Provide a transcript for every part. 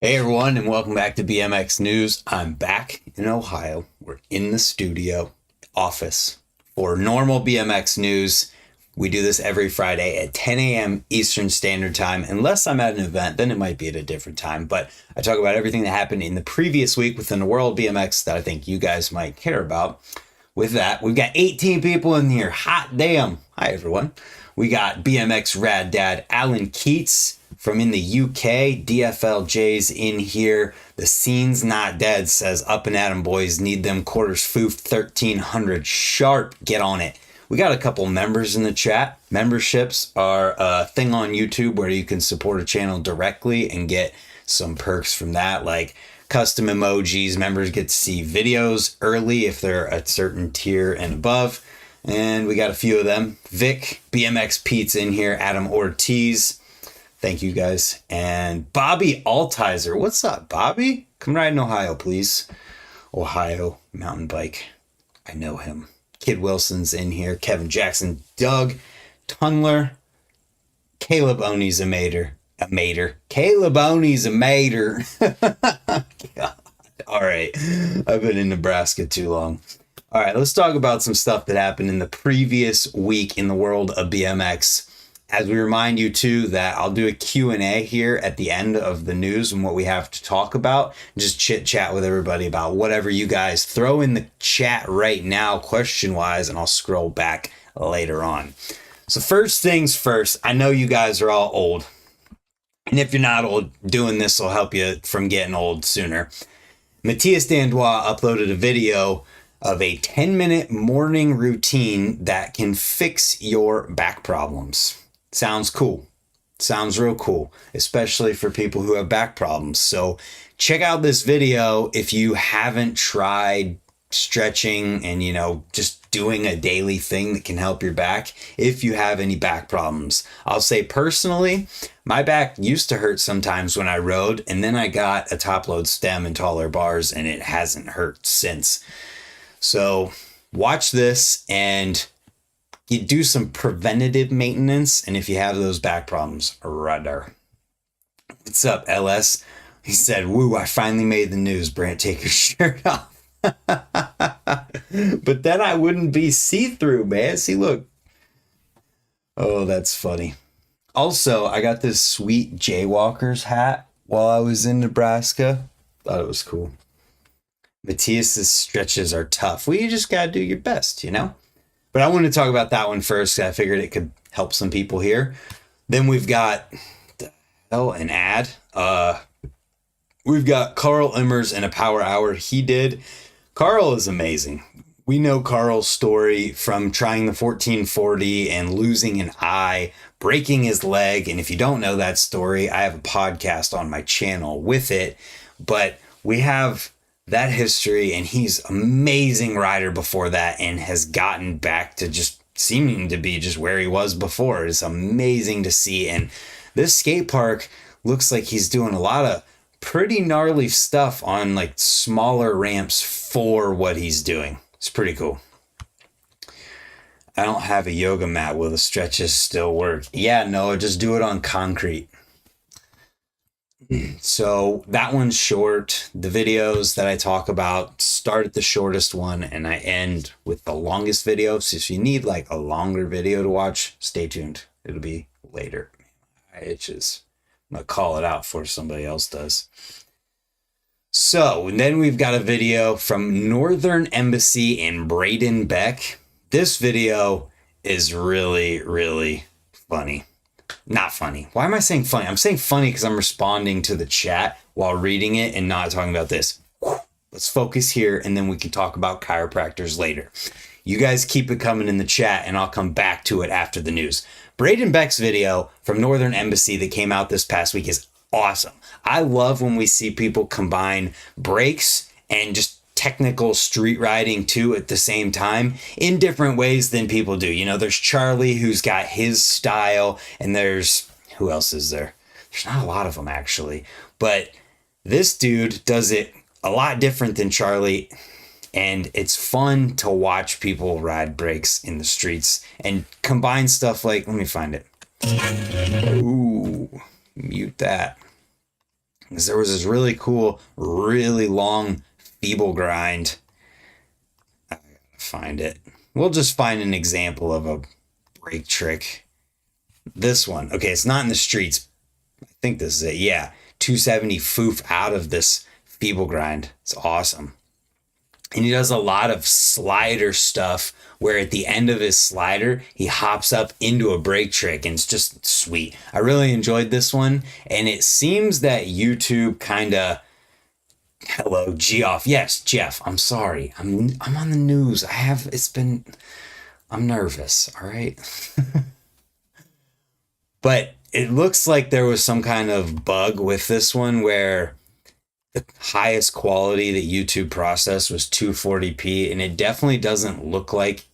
Hey everyone, and welcome back to BMX News. I'm back in Ohio. We're in the studio office for normal BMX news. We do this every Friday at 10 a.m. Eastern Standard Time. Unless I'm at an event, then it might be at a different time. But I talk about everything that happened in the previous week within the world of BMX that I think you guys might care about. With that, we've got 18 people in here. Hot damn. Hi everyone. We got BMX Rad Dad Alan Keats from in the UK. DFLJ's in here. The scene's not dead, says up and at 'em boys. Need them quarters foofed 1300 sharp. Get on it. We got a couple members in the chat. Memberships are a thing on YouTube where you can support a channel directly and get some perks from that, like custom emojis. Members get to see videos early if they're a certain tier and above. And we got a few of them. Vic, BMX Pete's in here. Adam Ortiz. Thank you guys. And Bobby Altizer. What's up, Bobby? Come ride in Ohio, please. Ohio mountain bike. I know him. Kid Wilson's in here. Kevin Jackson. Doug Tunler. Caleb Oney's a mater. Caleb Oney's a mater. God. All right. I've been in Nebraska too long. All right, let's talk about some stuff that happened in the previous week in the world of BMX. As we remind you too that I'll do a Q&A here at the end of the news and what we have to talk about. Just chit chat with everybody about whatever you guys throw in the chat right now, question wise, and I'll scroll back later on. So first things first, I know you guys are all old. And if you're not old, doing this will help you from getting old sooner. Matthias Dandois uploaded a video of a 10-minute morning routine that can fix your back problems. Sounds cool. Sounds real cool, especially for people who have back problems. So check out this video if you haven't tried stretching and, just doing a daily thing that can help your back if you have any back problems. I'll say personally, my back used to hurt sometimes when I rode, and then I got a top load stem and taller bars, and it hasn't hurt since. So watch this and you do some preventative maintenance. And if you have those back problems, rudder. What's up, LS? He said, woo, I finally made the news. Brant, take your shirt off. But then I wouldn't be see-through, man. See, look. Oh, that's funny. Also, I got this sweet Jaywalkers hat while I was in Nebraska. Thought it was cool. Matthias's stretches are tough. Well, you just got to do your best, But I wanted to talk about that one first. I figured it could help some people here. Then we've got an ad. We've got Carl Immers and a power hour he did. Carl is amazing. We know Carl's story from trying the 1440 and losing an eye, breaking his leg. And if you don't know that story, I have a podcast on my channel with it. But we have that history, and he's amazing rider before that and has gotten back to just seeming to be just where he was before. It's amazing to see. And this skate park looks like he's doing a lot of pretty gnarly stuff on like smaller ramps for what he's doing. It's pretty cool. I don't have a yoga mat. Will the stretches still work? Yeah, no, just do it on concrete. So that one's short. The videos that I talk about start at the shortest one and I end with the longest video. So if you need like a longer video to watch, stay tuned. It'll be later. My itches. I'm going to call it out before somebody else does. So then we've got a video from Northern Embassy in Braden Beck. This video is really, really funny. Not funny. Why am I saying funny? I'm saying funny because I'm responding to the chat while reading it and not talking about this. Let's focus here and then we can talk about chiropractors later. You guys keep it coming in the chat and I'll come back to it after the news. Braden Beck's video from Northern Embassy that came out this past week is awesome. I love when we see people combine breaks and just technical street riding too at the same time in different ways than people do. There's Charlie who's got his style, and there's, who else is there? There's not a lot of them actually, but this dude does it a lot different than Charlie, and it's fun to watch people ride breaks in the streets and combine stuff like, let me find it. Ooh, mute that. is there was this really cool, really long feeble grind. I gotta find it. We'll just find an example of a brake trick. This one. Okay, it's not in the streets. I think this is it. Yeah. 270 foof out of this feeble grind. It's awesome. And he does a lot of slider stuff where at the end of his slider, he hops up into a brake trick, and it's just sweet. I really enjoyed this one. And it seems that YouTube kind of, hello, Geoff. Yes, Jeff, I'm sorry. I'm on the news. I'm nervous. All right. But it looks like there was some kind of bug with this one where the highest quality that YouTube processed was 240p, and it definitely doesn't look like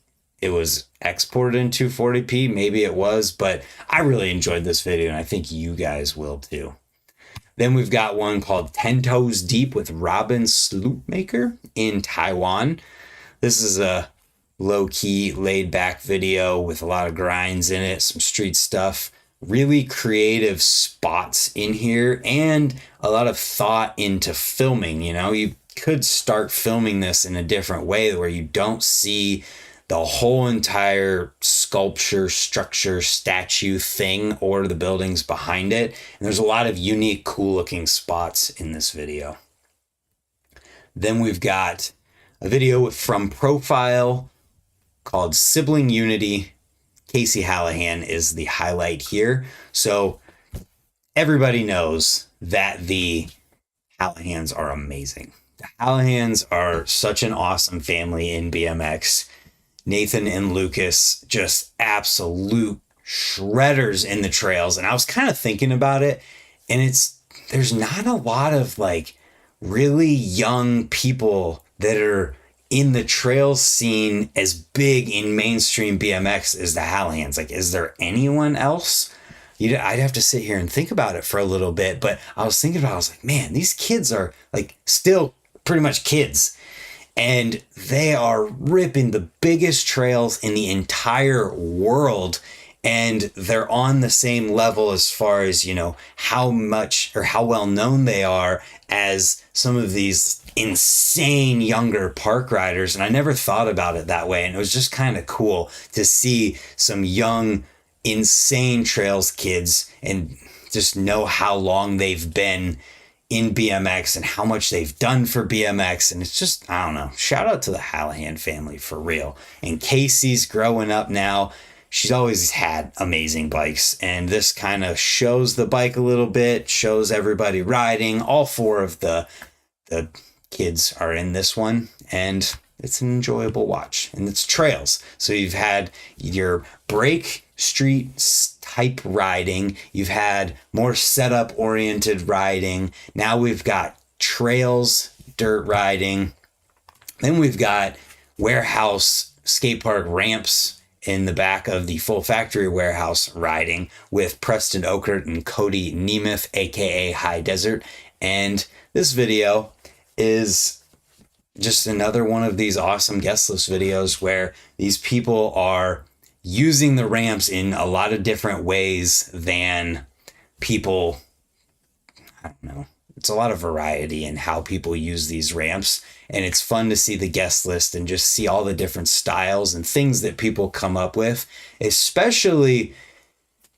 it was exported in 240p. Maybe it was, but I really enjoyed this video, and I think you guys will too. Then we've got one called 10 Toes Deep with Robin Sloopmaker in Taiwan. This is a low-key, laid-back video with a lot of grinds in it, some street stuff. Really creative spots in here and a lot of thought into filming. You know, you could start filming this in a different way where you don't see the whole entire sculpture, structure, statue thing or the buildings behind it. And there's a lot of unique, cool looking spots in this video. Then we've got a video from Profile called Sibling Unity. Casey Hallahan is the highlight here. So everybody knows that the Hallahans are amazing. The Hallahans are such an awesome family in BMX. Nathan and Lucas, just absolute shredders in the trails. And I was kind of thinking about it, and there's not a lot of like really young people that are in the trail scene as big in mainstream BMX as the Hallahans. Like, is there anyone else? I'd have to sit here and think about it for a little bit, but I was like, man, these kids are like still pretty much kids, and they are ripping the biggest trails in the entire world. And they're on the same level as far as, you know, how much or how well known they are as some of these insane younger park riders. And I never thought about it that way. And it was just kind of cool to see some young, insane trails kids and just know how long they've been in BMX and how much they've done for BMX. And it's just, I don't know, shout out to the Hallahan family for real. And Casey's growing up now. She's always had amazing bikes, and this kind of shows the bike a little bit, shows everybody riding. All four of the kids are in this one, and it's an enjoyable watch. And it's trails. So you've had your break street type riding. You've had more setup oriented riding. Now we've got trails, dirt riding. Then we've got warehouse skate park ramps in the back of the Full Factory warehouse riding with Preston Oakert and Cody Nemeth, aka High Desert. And this video is just another one of these awesome guest list videos where these people are using the ramps in a lot of different ways than people, I don't know. It's a lot of variety in how people use these ramps, and it's fun to see the guest list and just see all the different styles and things that people come up with, especially,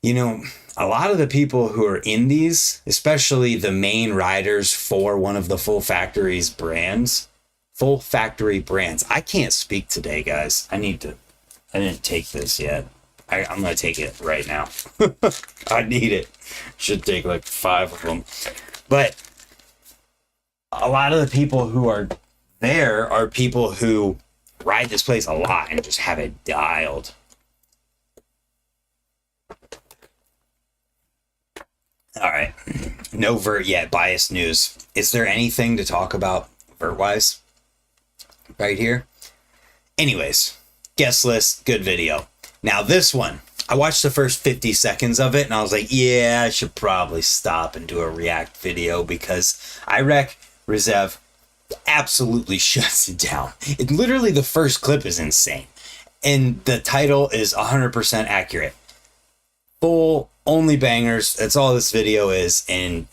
you know, a lot of the people who are in these, especially the main riders for one of the Full Factory's brands, Full Factory brands. I can't speak today, guys. I didn't take this yet. I'm going to take it right now. I need it. Should take like 5 of them. But a lot of the people who are there are people who ride this place a lot and just have it dialed. All right. No vert yet. Biased news. Is there anything to talk about vert-wise right here? Anyways, guest list, good video. Now this one, I watched the first 50 seconds of it and I was like, yeah, I should probably stop and do a react video because I wreck Rizev absolutely shuts it down. It literally, the first clip is insane. And the title is 100% accurate. Full, only bangers. That's all this video is. And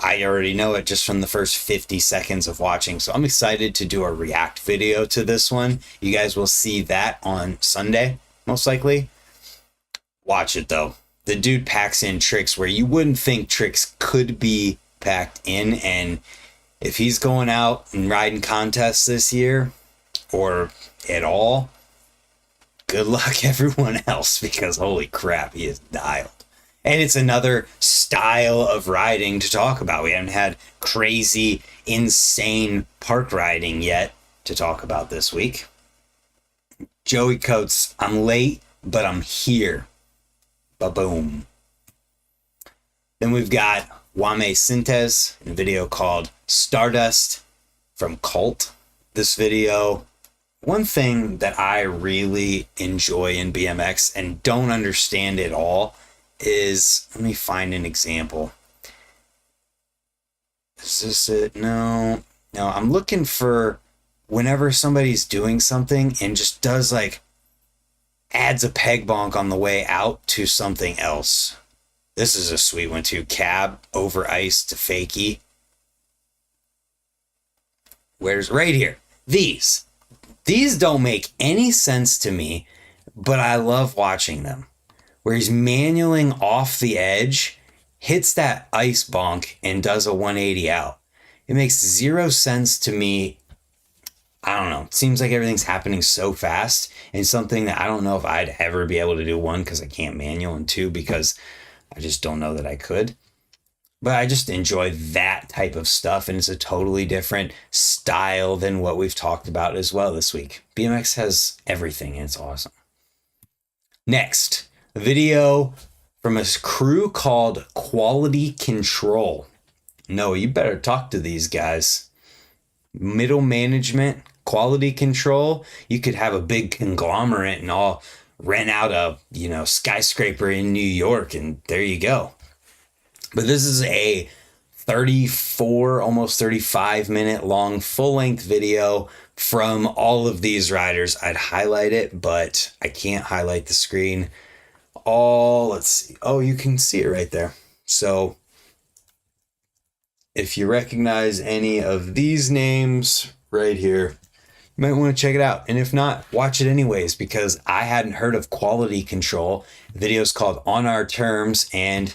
I already know it just from the first 50 seconds of watching. So I'm excited to do a react video to this one. You guys will see that on Sunday, most likely. Watch it though. The dude packs in tricks where you wouldn't think tricks could be packed in. And if he's going out and riding contests this year or at all, good luck everyone else, because holy crap, he is dialed. And it's another style of riding to talk about. We haven't had crazy, insane park riding yet to talk about this week. Joey Coates, I'm late, but I'm here. Ba-boom. Then we've got Wame Sintes in a video called Stardust from Cult. This video, one thing that I really enjoy in BMX and don't understand at all is, let me find an example. Is this it? No, I'm looking for whenever somebody's doing something and just does like, adds a peg bonk on the way out to something else. This is a sweet one too. Cab over ice to fakie. Where's right here? These don't make any sense to me, but I love watching them. Where he's manualing off the edge, hits that ice bonk, and does a 180 out. It makes zero sense to me. I don't know. It seems like everything's happening so fast, and something that I don't know if I'd ever be able to do, one, because I can't manual, and two, because I just don't know that I could. But I just enjoy that type of stuff, and it's a totally different style than what we've talked about as well this week. BMX has everything, and it's awesome. Next, a video from a crew called Quality Control. No, you better talk to these guys. Middle management, quality control. You could have a big conglomerate and all rent out a, skyscraper in New York, and there you go. But this is a 34, almost 35 minute long full length video from all of these riders. I'd highlight it, but I can't highlight the screen. Let's see. Oh, you can see it right there. So if you recognize any of these names right here, you might want to check it out. And if not, watch it anyways, because I hadn't heard of Quality Control. The video is called On Our Terms, and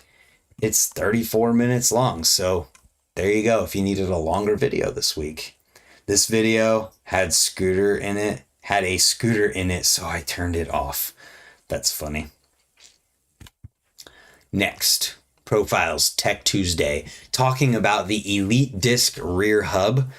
it's 34 minutes long. So there you go. If you needed a longer video this week. This video had a scooter in it, so I turned it off. That's funny. Next, Profiles Tech Tuesday, talking about the Elite Disc Rear Hub.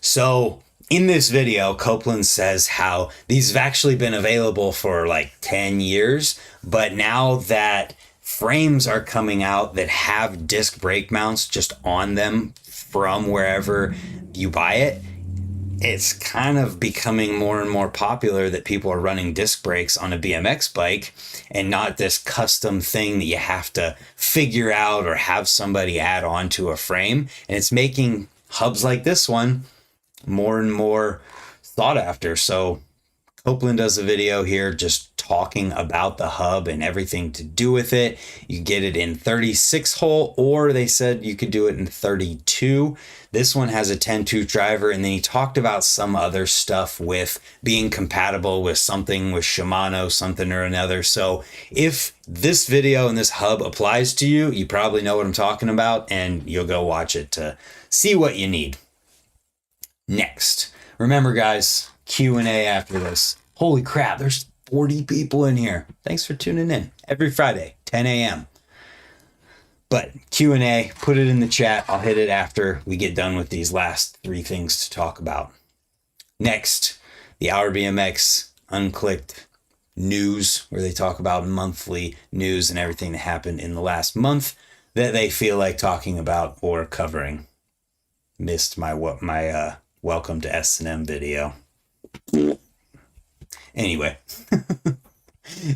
So in this video, Copeland says how these have actually been available for like 10 years, but now that frames are coming out that have disc brake mounts just on them from wherever you buy it, it's kind of becoming more and more popular that people are running disc brakes on a BMX bike and not this custom thing that you have to figure out or have somebody add on to a frame. And it's making hubs like this one more and more sought after. So Hopeland does a video here just talking about the hub and everything to do with it. You get it in 36 hole, or they said you could do it in 32. This one has a 10-2 driver, and then he talked about some other stuff with being compatible with something with Shimano, something or another. So if this video and this hub applies to you, you probably know what I'm talking about, and you'll go watch it to see what you need. Next, remember guys, Q&A after this. Holy crap, there's 40 people in here. Thanks for tuning in every Friday, 10 a.m. But Q&A, put it in the chat. I'll hit it after we get done with these last three things to talk about. Next, the Our BMX Unclicked news, where they talk about monthly news and everything that happened in the last month that they feel like talking about or covering. Missed my welcome to S&M video. Anyway,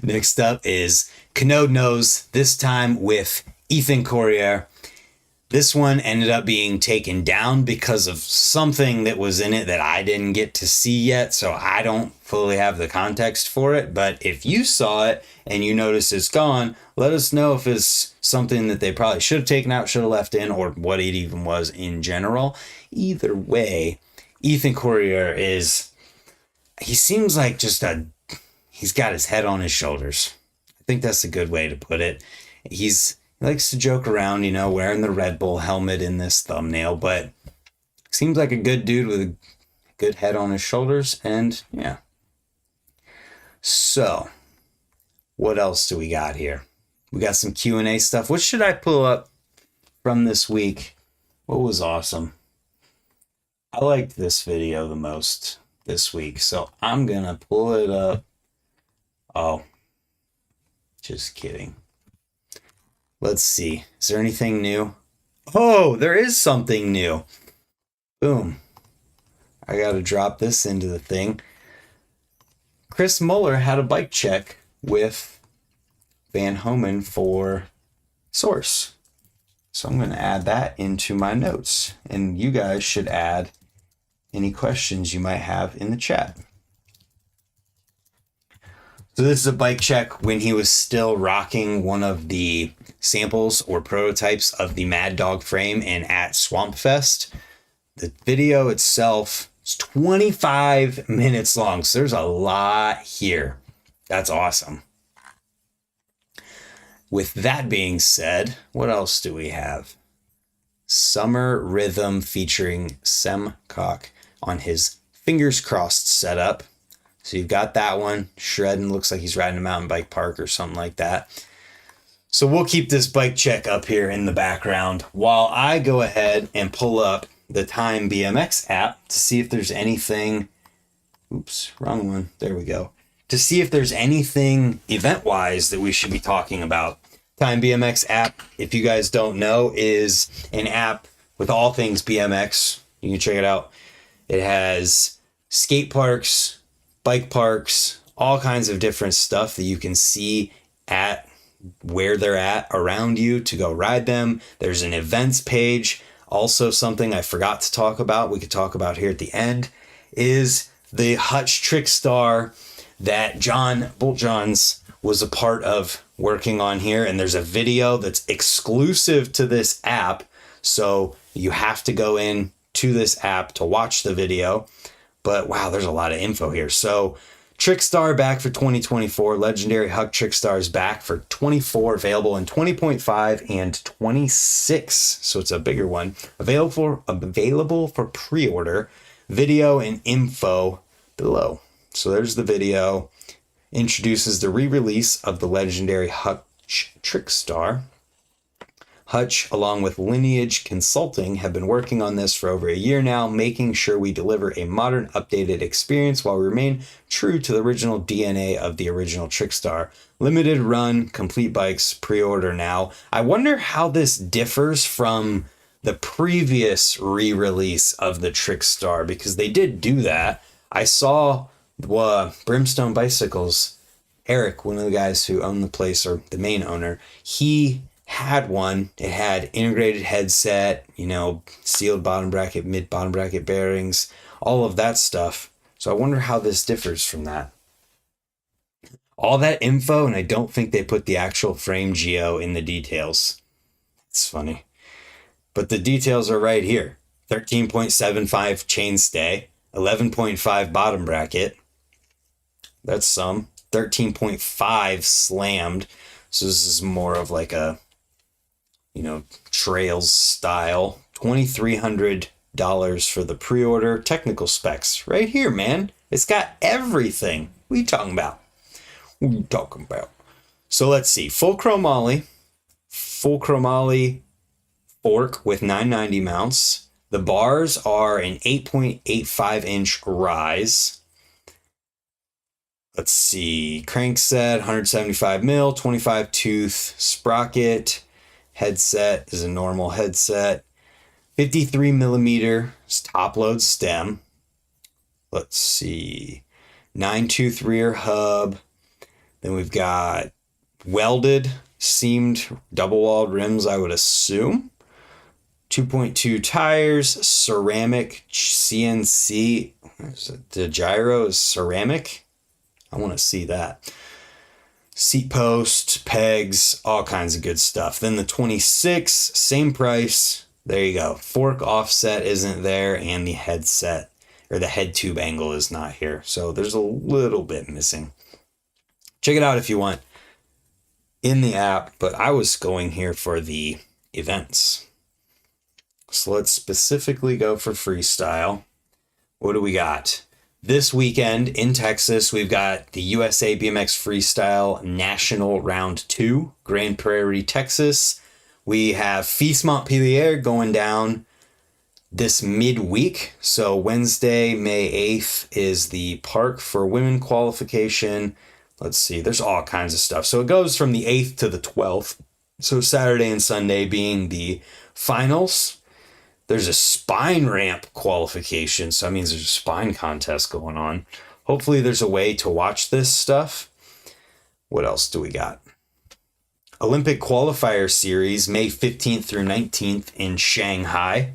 next up is Canode NOS, this time with Ethan Courier. This one ended up being taken down because of something that was in it that I didn't get to see yet, so I don't fully have the context for it. But if you saw it and you notice it's gone, let us know if it's something that they probably should have taken out, should have left in, or what it even was in general. Either way, Ethan Courier he seems like he's got his head on his shoulders. I think that's a good way to put it. He likes to joke around, wearing the Red Bull helmet in this thumbnail, but seems like a good dude with a good head on his shoulders. And yeah. So what else do we got here? We got some Q&A stuff. What should I pull up from this week? What was awesome? I liked this video the most this week, so I'm gonna pull it up. Oh, just kidding. Let's see. Is there anything new? Oh, there is something new. Boom. I got to drop this into the thing. Chris Muller had a bike check with Van Homan for Source. So I'm going to add that into my notes. And you guys should add any questions you might have in the chat. So this is a bike check when he was still rocking one of the samples or prototypes of the Mad Dog frame and at Swamp Fest. The video itself is 25 minutes long, so there's a lot here. That's awesome. With that being said, what else do we have? Summer Rhythm featuring Semcock on his Fingers Crossed setup. So you've got that one shredding. Looks like he's riding a mountain bike park or something like that. So we'll keep this bike check up here in the background while I go ahead and pull up the Time BMX app to see if there's anything. Oops, wrong one. There we go. To see if there's anything event-wise that we should be talking about. Time BMX app, if you guys don't know, is an app with all things BMX. You can check it out. It has skate parks, bike parks, all kinds of different stuff that you can see at where they're at around you to go ride them. There's an events page. Also, something I forgot to talk about, we could talk about here at the end, is the Hutch Trickstar that John Boltjohns was a part of working on here. And there's a video that's exclusive to this app. So you have to go in to this app to watch the video. But wow, there's a lot of info here. So Trickstar back for 2024. Legendary Huck Trickstar is back for 24, available in 20.5 and 26. So it's a bigger one. Available for pre-order. Video and info below. So there's the video. Introduces the re-release of the legendary Hutch Trickstar. Hutch, along with Lineage Consulting, have been working on this for over a year now, making sure we deliver a modern, updated experience while we remain true to the original DNA of the original Trickstar. Limited run, complete bikes, pre-order now. I wonder how this differs from the previous re-release of the Trickstar, because they did do that. I saw Brimstone Bicycles, Eric, one of the guys who owned the place, or the main owner, he had one. It had integrated headset, sealed bottom bracket, mid bottom bracket bearings, all of that stuff. So I wonder how this differs from that. All that info, and I don't think they put the actual frame geo in the details. It's funny. But the details are right here. 13.75 chainstay, 11.5 bottom bracket. That's some. 13.5 slammed. So this is more of like a, trails style. $2,300 for the pre-order. Technical specs right here, man. It's got everything. What are you talking about? So let's see. Full chromoly fork with 990 mounts. The bars are an 8.85 inch rise. Let's see. Crankset, 175 mil, 25 tooth sprocket. Headset is a normal headset. 53 millimeter top load stem. Let's see. 9 tooth rear hub. Then we've got welded, seamed, double walled rims, I would assume. 2.2 tires, ceramic CNC. The gyro is ceramic. I want to see that. Seat post, pegs, all kinds of good stuff. Then the 26, same price. There you go. Fork offset isn't there, and the headset or the head tube angle is not here. So there's a little bit missing. Check it out if you want in the app, but I was going here for the events. So let's specifically go for freestyle. What do we got? This weekend in Texas, we've got the USA BMX Freestyle National Round 2, Grand Prairie, Texas. We have Fils Montpellier going down this midweek. So Wednesday, May 8th is the park for women qualification. Let's see, there's all kinds of stuff. So it goes from the 8th to the 12th. So Saturday and Sunday being the finals. There's a spine ramp qualification, so that means there's a spine contest going on. Hopefully there's a way to watch this stuff. What else do we got? Olympic Qualifier Series, May 15th through 19th in Shanghai.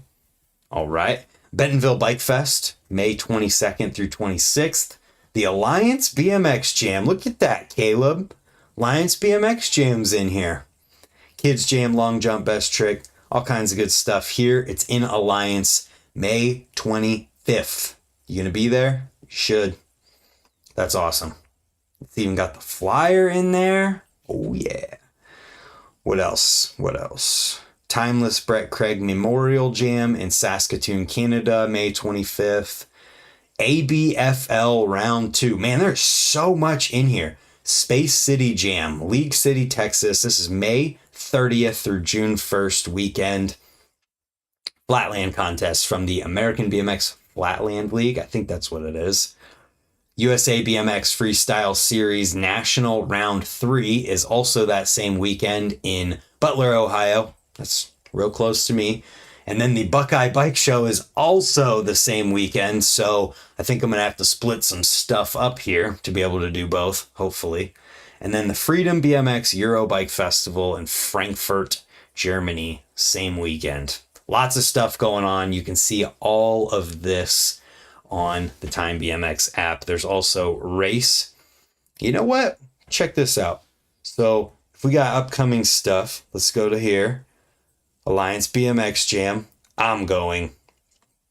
All right. Bentonville Bike Fest, May 22nd through 26th. The Alliance BMX Jam. Look at that, Caleb. Alliance BMX Jam's in here. Kids Jam, long jump, best trick. All kinds of good stuff here. It's in Alliance, May 25th. You gonna be there? You should. That's awesome. It's even got the flyer in there. Oh yeah. What else? Timeless Brett Craig Memorial Jam in Saskatoon, Canada, May 25th. ABFL Round 2. Man, there's so much in here. Space City Jam, League City, Texas. This is May 30th through June 1st weekend. Flatland contest from the American BMX Flatland League. I think that's what it is. USA BMX Freestyle Series National Round 3 is also that same weekend in Butler, Ohio. That's real close to me. And then the Buckeye Bike Show is also the same weekend. So I think I'm going to have to split some stuff up here to be able to do both, hopefully. And then the Freedom BMX Eurobike Festival in Frankfurt, Germany, same weekend. Lots of stuff going on. You can see all of this on the Time BMX app. There's also race. You know what? Check this out. So if we got upcoming stuff, let's go to here. Alliance BMX Jam. I'm going.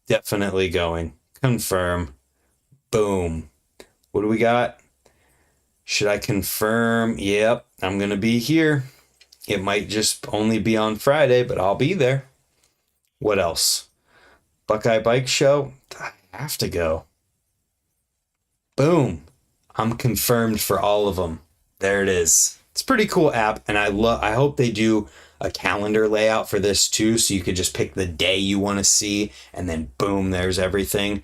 Definitely going. Confirm. Boom. What do we got? Should I confirm? Yep, I'm going to be here. It might just only be on Friday, but I'll be there. What else? Buckeye Bike Show. I have to go. Boom. I'm confirmed for all of them. There it is. It's a pretty cool app, and I hope they do a calendar layout for this too, so you could just pick the day you want to see, and then boom, there's everything.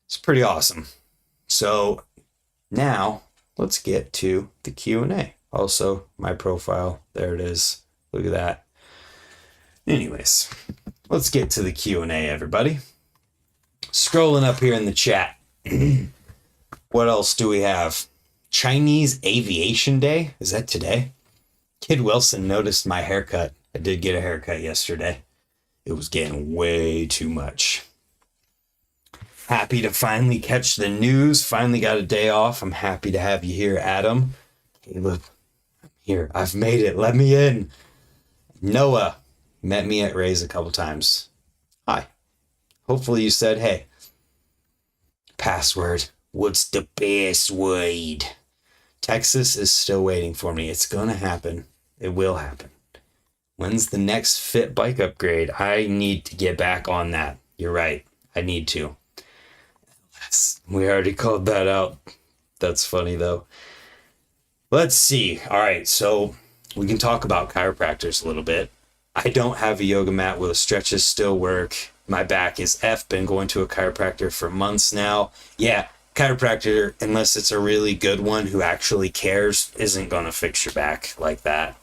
It's pretty awesome. So now let's get to the Q&A. Also, my profile, there it is. Look at that. Anyways, let's get to the Q&A, everybody. Scrolling up here in the chat. What else do we have? Chinese Aviation Day? Is that today? Kid Wilson noticed my haircut. I did get a haircut yesterday. It was getting way too much. Happy to finally catch the news. Finally got a day off. I'm happy to have you here, Adam. Caleb, I'm here. I've made it. Let me in. Noah met me at Ray's a couple times. Hi. Hopefully you said, hey. Password. What's the password? Texas is still waiting for me. It's going to happen. It will happen. When's the next fit bike upgrade? I need to get back on that. You're right. I need to. We already called that out. That's funny, though. Let's see. All right, so we can talk about chiropractors a little bit. I don't have a yoga mat. Will the stretches still work? My back is F. Been going to a chiropractor for months now. Yeah, chiropractor, unless it's a really good one who actually cares, isn't going to fix your back like that.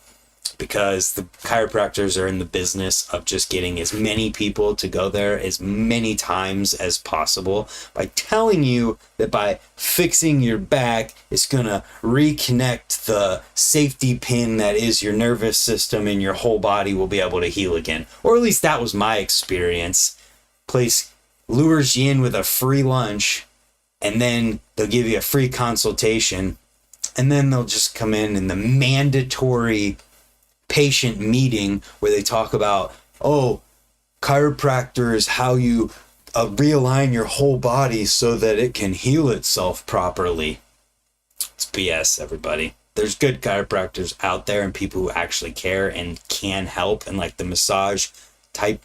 because the chiropractors are in the business of just getting as many people to go there as many times as possible by telling you that by fixing your back, it's going to reconnect the safety pin that is your nervous system, and your whole body will be able to heal again. Or at least that was my experience. Place lures you in with a free lunch, and then they'll give you a free consultation, and then they'll just come in the mandatory patient meeting where they talk about, oh, chiropractor is how you realign your whole body so that it can heal itself properly. It's BS, everybody. There's good chiropractors out there and people who actually care and can help, and like the massage type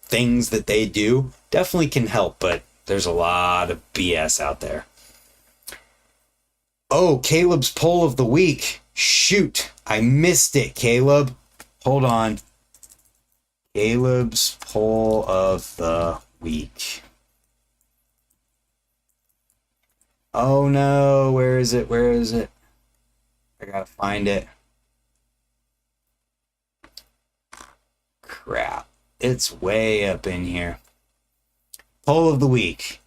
things that they do definitely can help, but there's a lot of BS out there. Oh, Caleb's poll of the week. Shoot, I missed it, Caleb. Hold on. Caleb's poll of the week. Oh no, where is it? Where is it? I gotta find it. Crap. It's way up in here. Poll of the week.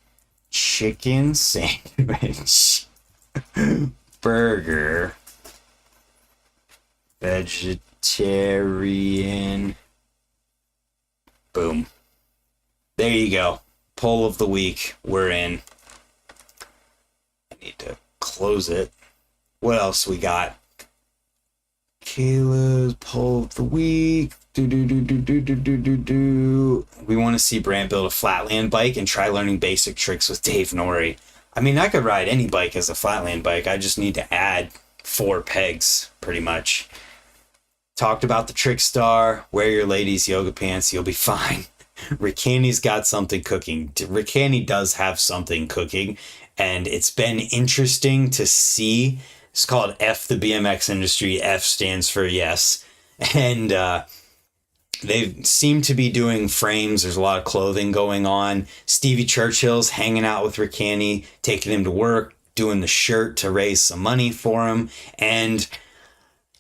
Chicken sandwich. Burger. Vegetarian. Boom. There you go. Poll of the week. We're in. I need to close it. What else we got? Caleb's poll of the week. We want to see Brant build a flatland bike and try learning basic tricks with Dave Norrie. I mean, I could ride any bike as a flatland bike. I just need to add 4 pegs, pretty much. Talked about the Trick Star. Wear your ladies' yoga pants. You'll be fine. Ricani's got something cooking. Ricani does have something cooking, and it's been interesting to see. It's called F the BMX industry. F stands for yes. And they seem to be doing frames. There's a lot of clothing going on. Stevie Churchill's hanging out with Ricani, taking him to work, doing the shirt to raise some money for him. And,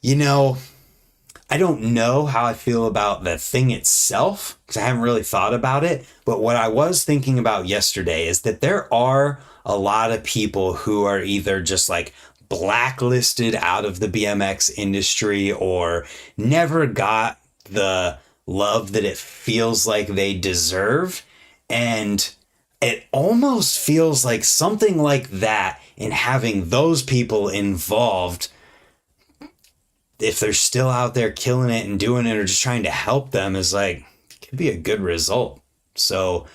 you know, I don't know how I feel about the thing itself because I haven't really thought about it. But what I was thinking about yesterday is that there are a lot of people who are either just like blacklisted out of the BMX industry or never got the love that it feels like they deserve. And it almost feels like something like that, in having those people involved, if they're still out there killing it and doing it or just trying to help them, is like, it could be a good result. So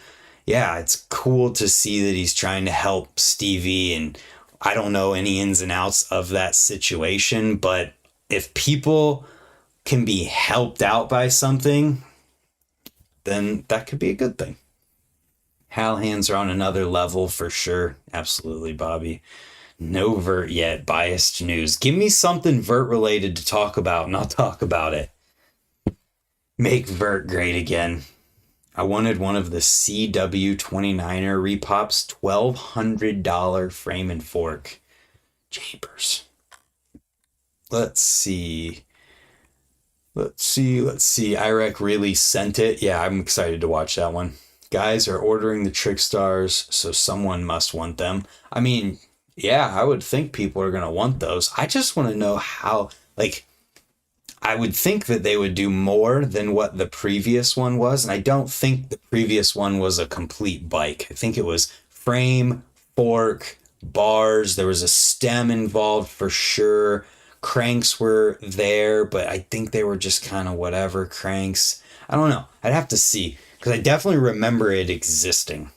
yeah, it's cool to see that he's trying to help Stevie, and I don't know any ins and outs of that situation, but if people can be helped out by something, then that could be a good thing. Hal hands are on another level for sure. Absolutely, Bobby. No vert yet. Biased news. Give me something vert related to talk about and I'll talk about it. Make vert great again. I wanted one of the CW29er Repops $1,200 frame and fork. Japers. Let's see. IREC really sent it. Yeah, I'm excited to watch that one. Guys are ordering the Trick Stars, so someone must want them. I mean, yeah, I would think people are going to want those. I just want to know how, like, I would think that they would do more than what the previous one was. And I don't think the previous one was a complete bike. I think it was frame, fork, bars. There was a stem involved for sure. Cranks were there, but I think they were just kind of whatever cranks. I don't know. I'd have to see, because I definitely remember it existing.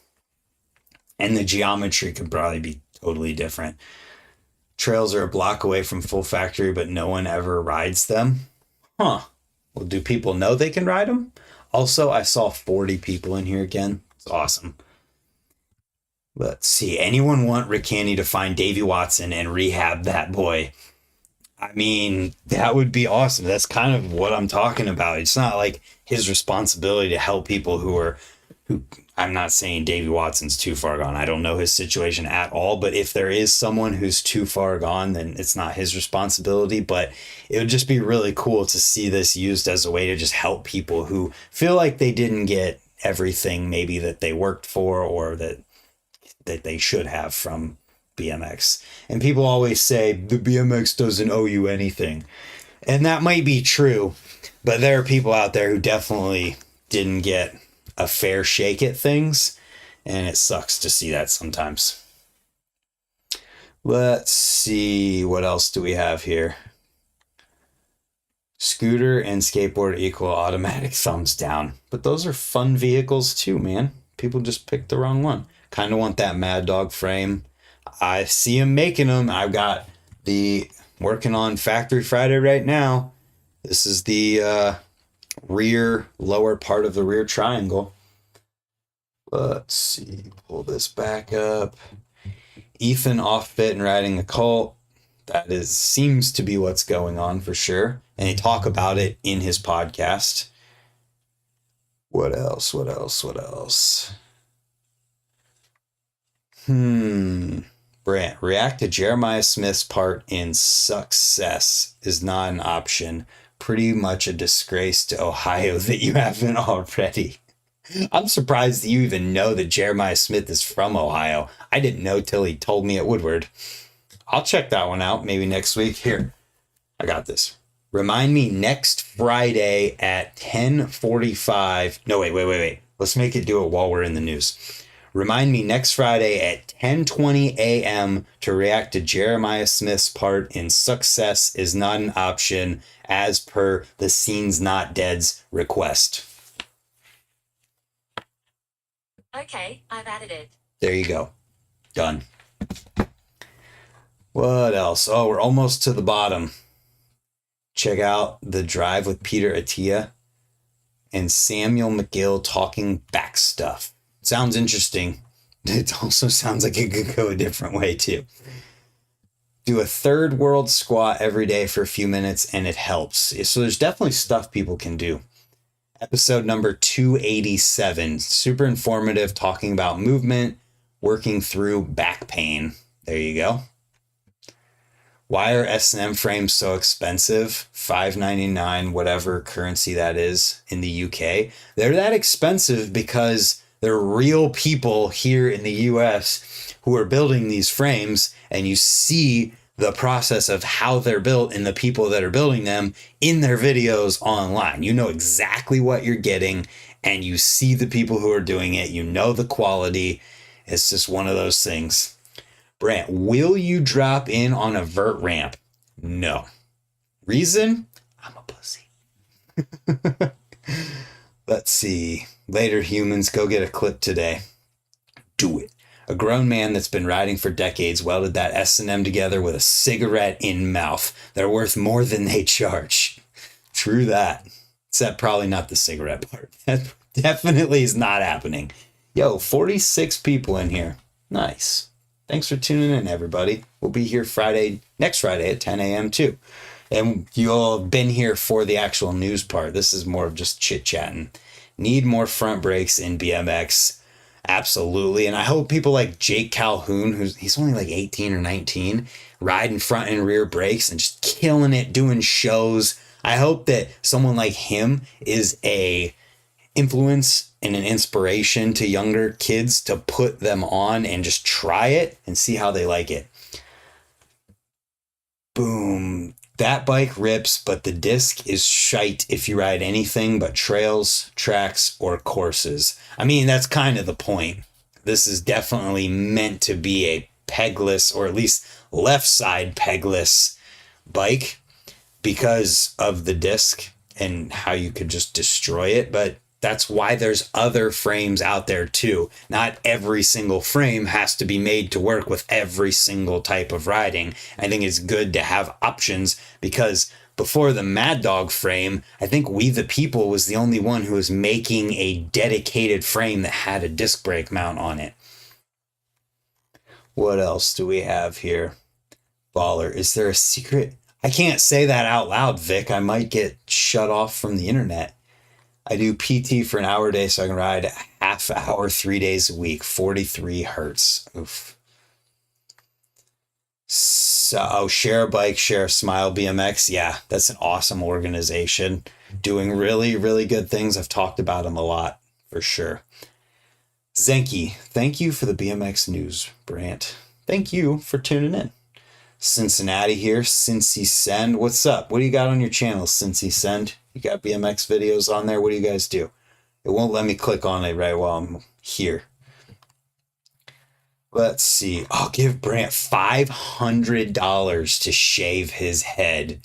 And the geometry could probably be totally different. Trails are a block away from full factory, but no one ever rides them. Huh. Well, do people know they can ride them? Also, I saw 40 people in here again. It's awesome. Let's see. Anyone want Ricani to find Davey Watson and rehab that boy? I mean, that would be awesome. That's kind of what I'm talking about. It's not like his responsibility to help people who I'm not saying Davey Watson's too far gone. I don't know his situation at all, but if there is someone who's too far gone, then it's not his responsibility. But it would just be really cool to see this used as a way to just help people who feel like they didn't get everything maybe that they worked for or that they should have from BMX. And people always say the BMX doesn't owe you anything. And that might be true, but there are people out there who definitely didn't get a fair shake at things, and it sucks to see that sometimes. Let's see, what else do we have here? Scooter and skateboard equal automatic thumbs down, but those are fun vehicles too, man. People just picked the wrong one. Kind of want that Mad Dog frame. I see him making them. I've got the working on Factory Friday right now. This is the rear lower part of the rear triangle. Let's see, pull this back up. Ethan off fit and riding a cult. That seems to be what's going on for sure. And he talk about it in his podcast. What else? Brant, react to Jeremiah Smith's part in Success is not an option. Pretty much a disgrace to Ohio that you haven't already. I'm surprised that you even know that Jeremiah Smith is from Ohio. I didn't know till he told me at Woodward. I'll check that one out maybe next week. Here, I got this. Remind me next Friday at 10:45. No, wait. Let's make it do it while we're in the news. Remind me next Friday at 10:20 a.m. to react to Jeremiah Smith's part in Success is not an option as per the Scenes Not Dead's request. Okay, I've added it. There you go. Done. What else? Oh, we're almost to the bottom. Check out the drive with Peter Attia and Samuel McGill talking back stuff. Sounds interesting. It also sounds like it could go a different way too. Do a third world squat every day for a few minutes and it helps. So there's definitely stuff people can do. Episode number 287, super informative, talking about movement, working through back pain. There you go. Why are S&M frames so expensive? $5.99, whatever currency that is in the UK. They're that expensive because they're real people here in the US who are building these frames, and you see the process of how they're built and the people that are building them in their videos online. You know exactly what you're getting, and you see the people who are doing it. You know the quality. It's just one of those things. Brant, will you drop in on a vert ramp? No. Reason? I'm a pussy. Let's see. Later, humans, go get a clip today. Do it. A grown man that's been riding for decades welded that S&M together with a cigarette in mouth. They're worth more than they charge. True that. Except probably not the cigarette part. That definitely is not happening. Yo, 46 people in here. Nice. Thanks for tuning in, everybody. We'll be here next Friday at 10 a.m. too. And you all have been here for the actual news part. This is more of just chit-chatting. Need more front brakes in BMX. Absolutely. And I hope people like Jake Calhoun, he's only like 18 or 19, riding front and rear brakes and just killing it, doing shows. I hope that someone like him is a influence and an inspiration to younger kids to put them on and just try it and see how they like it. Boom. That bike rips, but the disc is shite if you ride anything but trails, tracks, or courses. I mean, that's kind of the point. This is definitely meant to be a pegless, or at least left side pegless bike because of the disc and how you could just destroy it. But that's why there's other frames out there too. Not every single frame has to be made to work with every single type of riding. I think it's good to have options because before the Mad Dog frame, I think We the People was the only one who was making a dedicated frame that had a disc brake mount on it. What else do we have here? Baller, is there a secret? I can't say that out loud, Vic. I might get shut off from the internet. I do PT for an hour a day so I can ride a half hour 3 days a week. 43 hertz. Oof. So, Share a Bike, Share a Smile BMX. Yeah, that's an awesome organization. Doing really, really good things. I've talked about them a lot, for sure. Zenki, thank you for the BMX news, Brant. Thank you for tuning in. Cincinnati here, Cincy Send. What's up? What do you got on your channel, Cincy Send? You got BMX videos on there? What do you guys do? It won't let me click on it right while I'm here. Let's see. I'll give Brant $500 to shave his head.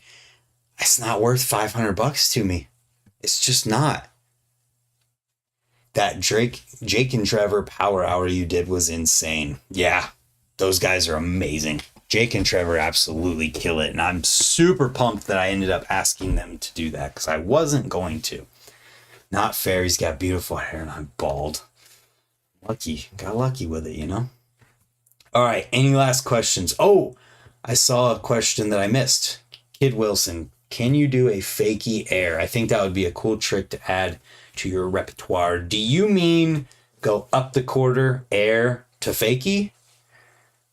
It's not worth $500 to me. It's just not. That Jake and Trevor power hour you did was insane. Yeah, those guys are amazing. Jake and Trevor absolutely kill it. And I'm super pumped that I ended up asking them to do that because I wasn't going to. Not fair. He's got beautiful hair and I'm bald. Lucky. Got lucky with it, you know? All right. Any last questions? Oh, I saw a question that I missed. Kid Wilson, can you do a fakie air? I think that would be a cool trick to add to your repertoire. Do you mean go up the quarter, air to fakie?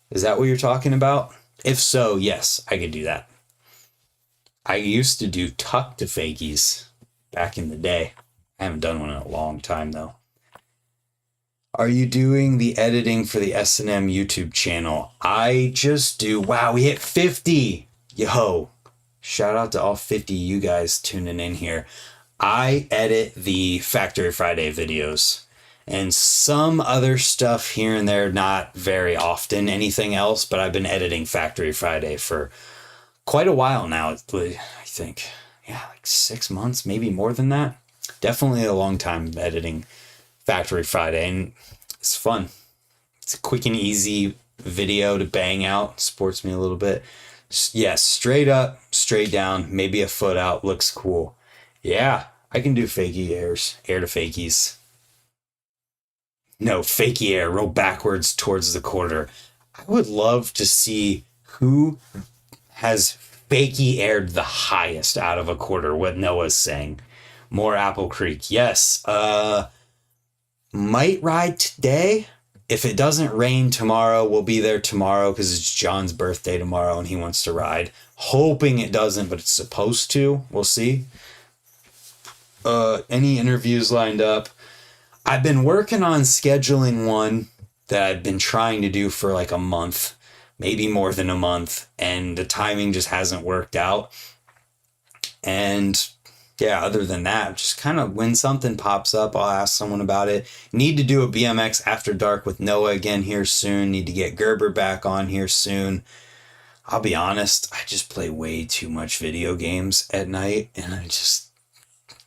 Is that what you're talking about? If so, yes, I could do that. I used to do tuck to fakies back in the day. I haven't done one in a long time though. Are you doing the editing for the S&M YouTube channel? I just do. Wow, we hit 50. Yo, shout out to all 50 you guys tuning in here. I edit the Factory Friday videos and some other stuff here and there, not very often anything else, but I've been editing Factory Friday for quite a while now. I think, like 6 months, maybe more than that. Definitely a long time editing Factory Friday, and it's fun. It's a quick and easy video to bang out. Sports me a little bit. Yes, straight up, straight down, maybe a foot out. Looks cool. Yeah, I can do fakie airs, air to fakies. No, fakie air, roll backwards towards the quarter. I would love to see who has fakie aired the highest out of a quarter, what Noah's saying. More Apple Creek. Yes. Might ride today. If it doesn't rain tomorrow, we'll be there tomorrow because it's John's birthday tomorrow and he wants to ride. Hoping it doesn't, but it's supposed to. We'll see. Any interviews lined up? I've been working on scheduling one that I've been trying to do for like a month, maybe more than a month, and the timing just hasn't worked out. And yeah, other than that, just kind of when something pops up, I'll ask someone about it. Need to do a BMX After Dark with Noah again here soon. Need to get Gerber back on here soon. I'll be honest, I just play way too much video games at night and I just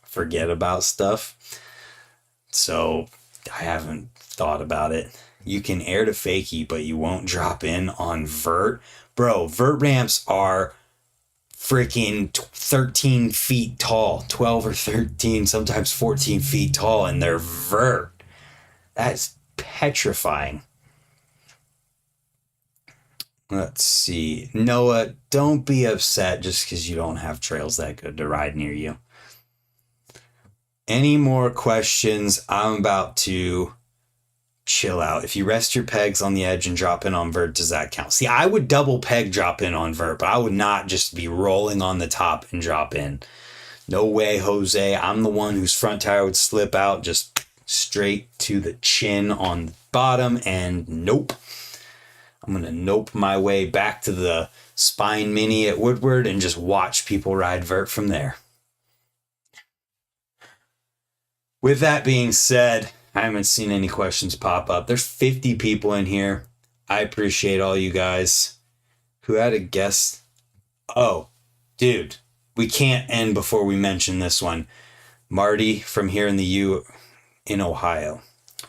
forget about stuff. So I haven't thought about it. You can air to fakie, but you won't drop in on vert. Bro, vert ramps are freaking 13 feet tall, 12 or 13, sometimes 14 feet tall, and they're vert. That's petrifying. Let's see. Noah, don't be upset just because you don't have trails that good to ride near you. Any more questions? I'm about to chill out. If you rest your pegs on the edge and drop in on vert, does that count? See, I would double peg drop in on vert, but I would not just be rolling on the top and drop in. No way, Jose. I'm the one whose front tire would slip out just straight to the chin on the bottom, and nope. I'm going to nope my way back to the Spine Mini at Woodward and just watch people ride vert from there. With that being said, I haven't seen any questions pop up. There's 50 people in here. I appreciate all you guys. Who had a guest? Oh, dude, we can't end before we mention this one. Marty from here in in Ohio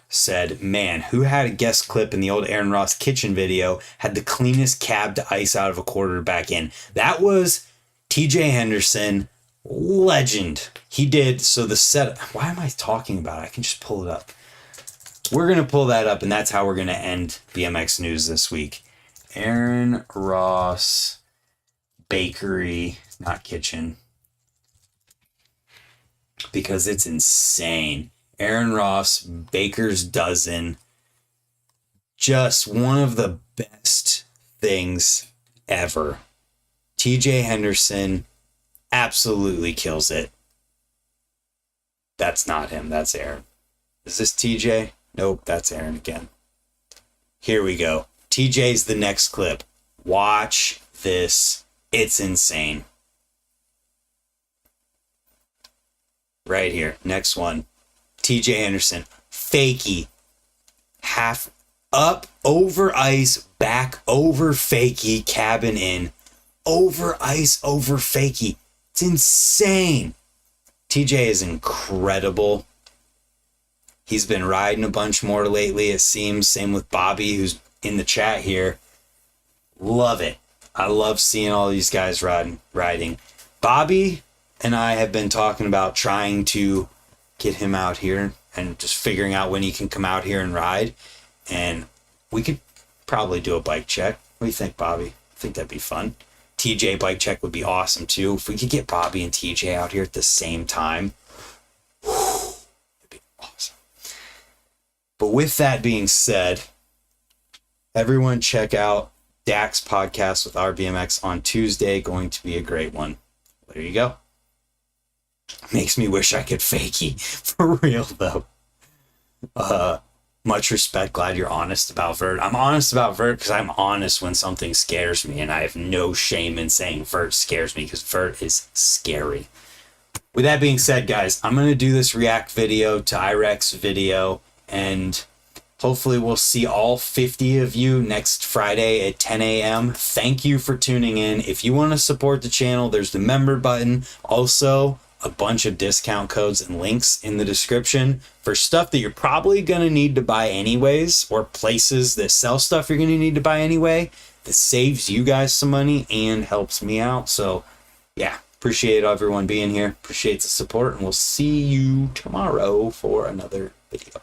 said, man, who had a guest clip in the old Aaron Ross kitchen video had the cleanest cab to ice out of a quarter back in? That was TJ Henderson. Legend. He did. So the setup, why am I talking about it? I can just pull it up. We're going to pull that up, and that's how we're going to end BMX news this week. Aaron Ross Bakery, not kitchen. because it's insane. Aaron Ross, Baker's Dozen, just one of the best things ever. TJ Henderson absolutely kills it. That's not him, that's Aaron. Is this TJ? Nope, that's Aaron again. Here we go. TJ's the next clip. Watch this. It's insane. Right here. Next one. TJ Henderson. Fakie. Half up, over ice, back, over fakie, cabin in. Over ice, over fakie. It's insane. TJ is incredible. He's been riding a bunch more lately, it seems. Same with Bobby, who's in the chat here. Love it. I love seeing all these guys riding. Bobby and I have been talking about trying to get him out here and just figuring out when he can come out here and ride. And we could probably do a bike check. What do you think, Bobby? I think that'd be fun. TJ bike check would be awesome too. If we could get Bobby and TJ out here at the same time, it'd be awesome. But with that being said, everyone check out Dak's podcast with RBMX on Tuesday. Going to be a great one. There you go. Makes me wish I could fakie. For real though. Much respect. Glad you're honest about vert. I'm honest about vert because I'm honest when something scares me, and I have no shame in saying vert scares me because vert is scary. With that being said, guys, I'm going to do this react video to IREX video, and hopefully we'll see all 50 of you next Friday at 10 a.m. Thank you for tuning in. If you want to support the channel, there's the member button. Also, a bunch of discount codes and links in the description for stuff that you're probably going to need to buy anyways, or places that sell stuff you're going to need to buy anyway. That saves you guys some money and helps me out. So yeah, appreciate everyone being here. Appreciate the support, and we'll see you tomorrow for another video.